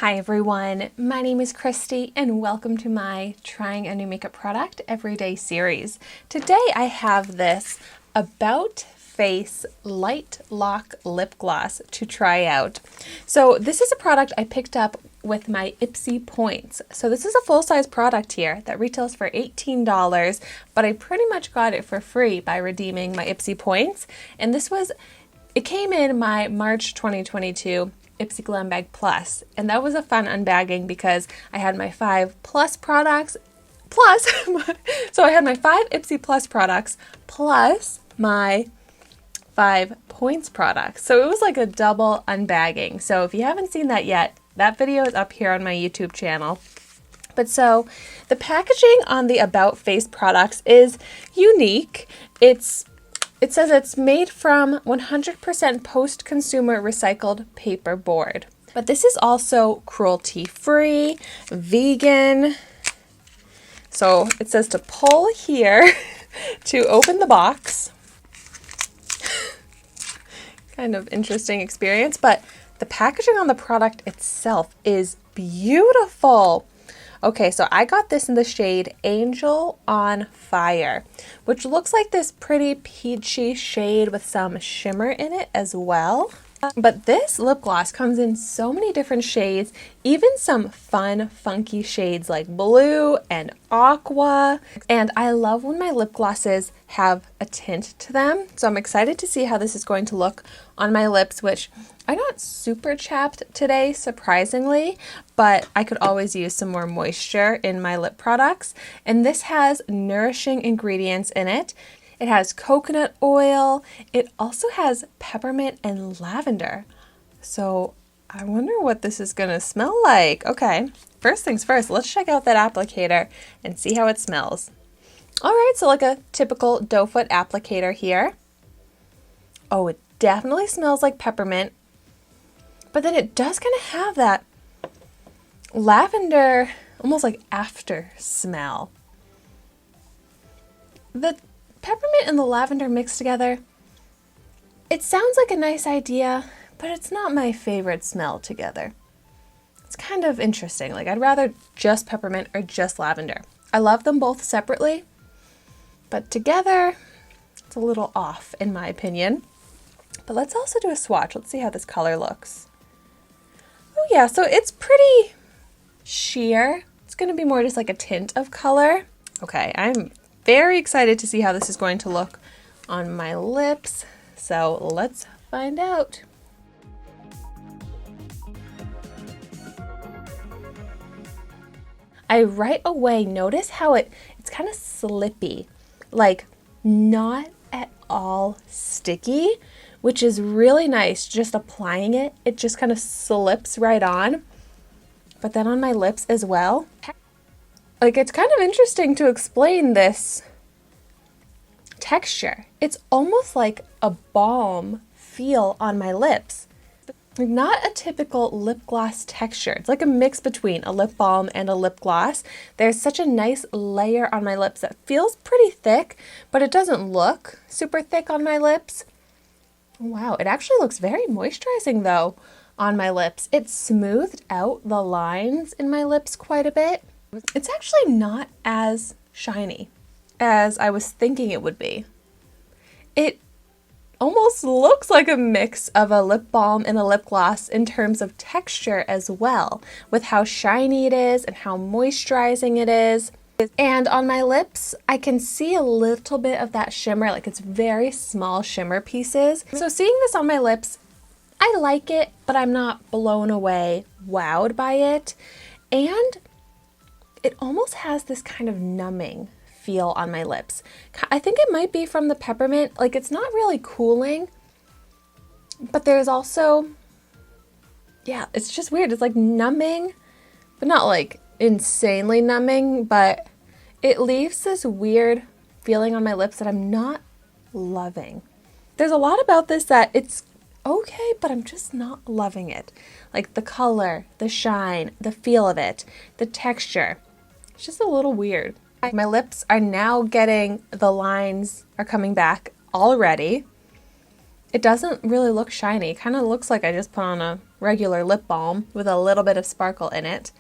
Hi everyone, my name is Christy and welcome to my Trying a New Makeup Product Everyday series. Today I have this About Face Light Lock Lip Gloss to try out. So this is a product I picked up with my Ipsy points. So this is a full-size product here that retails for $18, but I pretty much got it for free by redeeming my Ipsy points. And it came in my March 2022 Ipsy Glam Bag Plus, and that was a fun unbagging because I had my 5 Plus products plus so I had my 5 Ipsy Plus products plus my 5 points products. So it was like a double unbagging. So if you haven't seen that yet, that video is up here on my YouTube channel. But so the packaging on the About Face products is unique. It says it's made from 100% post-consumer recycled paper board. But this is also cruelty-free, vegan. So it says to pull here to open the box. Kind of interesting experience, but the packaging on the product itself is beautiful. Okay, so I got this in the shade Angel on Fire, which looks like this pretty peachy shade with some shimmer in it as well. But this lip gloss comes in so many different shades, even some fun, funky shades like blue and aqua. And I love when my lip glosses have a tint to them. So I'm excited to see how this is going to look on my lips, which I got super chapped today, surprisingly, but I could always use some more moisture in my lip products. And this has nourishing ingredients in it. It has coconut oil. It also has peppermint and lavender. So I wonder what this is going to smell like. Okay, first things first, let's check out that applicator and see how it smells. All right, so like a typical doe foot applicator here. Oh, it definitely smells like peppermint. But then it does kind of have that lavender, almost like after smell. The peppermint and the lavender mixed together, it sounds like a nice idea, but it's not my favorite smell together. It's kind of interesting. Like I'd rather just peppermint or just lavender. I love them both separately, but together it's a little off in my opinion. But let's also do a swatch. Let's see how this color looks. Oh yeah, so it's pretty sheer. It's going to be more just like a tint of color. Okay, I'm very excited to see how this is going to look on my lips. So let's find out. I right away notice how it's kind of slippy, like not at all sticky, which is really nice. Just applying it, it just kind of slips right on. But then on my lips as well, like it's kind of interesting to explain this texture. It's almost like a balm feel on my lips. Not a typical lip gloss texture. It's like a mix between a lip balm and a lip gloss. There's such a nice layer on my lips that feels pretty thick, but it doesn't look super thick on my lips. Wow, it actually looks very moisturizing though on my lips. It smoothed out the lines in my lips quite a bit. It's actually not as shiny as I was thinking it would be. It almost looks like a mix of a lip balm and a lip gloss in terms of texture as well, with how shiny it is and how moisturizing it is. And on my lips, I can see a little bit of that shimmer, like it's very small shimmer pieces. So seeing this on my lips, I like it, but I'm not blown away, wowed by it. And it almost has this kind of numbing feel on my lips. I think it might be from the peppermint. Like it's not really cooling, but there's also, yeah, it's just weird. It's like numbing, but not like insanely numbing, but it leaves this weird feeling on my lips that I'm not loving. There's a lot about this that it's okay, but I'm just not loving it. Like the color, the shine, the feel of it, the texture. It's just a little weird. My lips are now getting, the lines are coming back already. it doesn't really look shiny. It kind of looks like I just put on a regular lip balm with a little bit of sparkle in it.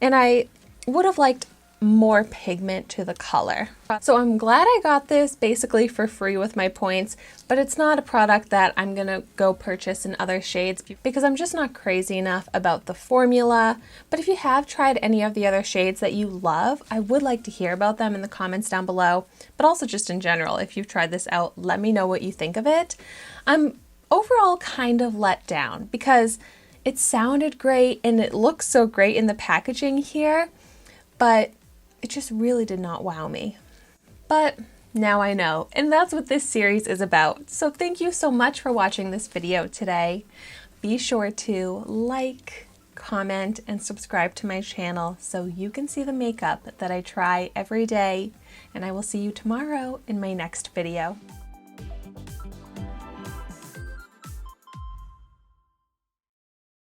And I would have liked more pigment to the color. So I'm glad I got this basically for free with my points, but it's not a product that I'm gonna go purchase in other shades because I'm just not crazy enough about the formula. But if you have tried any of the other shades that you love, I would like to hear about them in the comments down below, but also just in general, if you've tried this out, let me know what you think of it. I'm overall kind of let down because it sounded great and it looks so great in the packaging here, but it just really did not wow me. But now I know, and that's what this series is about. So thank you so much for watching this video today. Be sure to like, comment, and subscribe to my channel so you can see the makeup that I try every day. And I will see you tomorrow in my next video.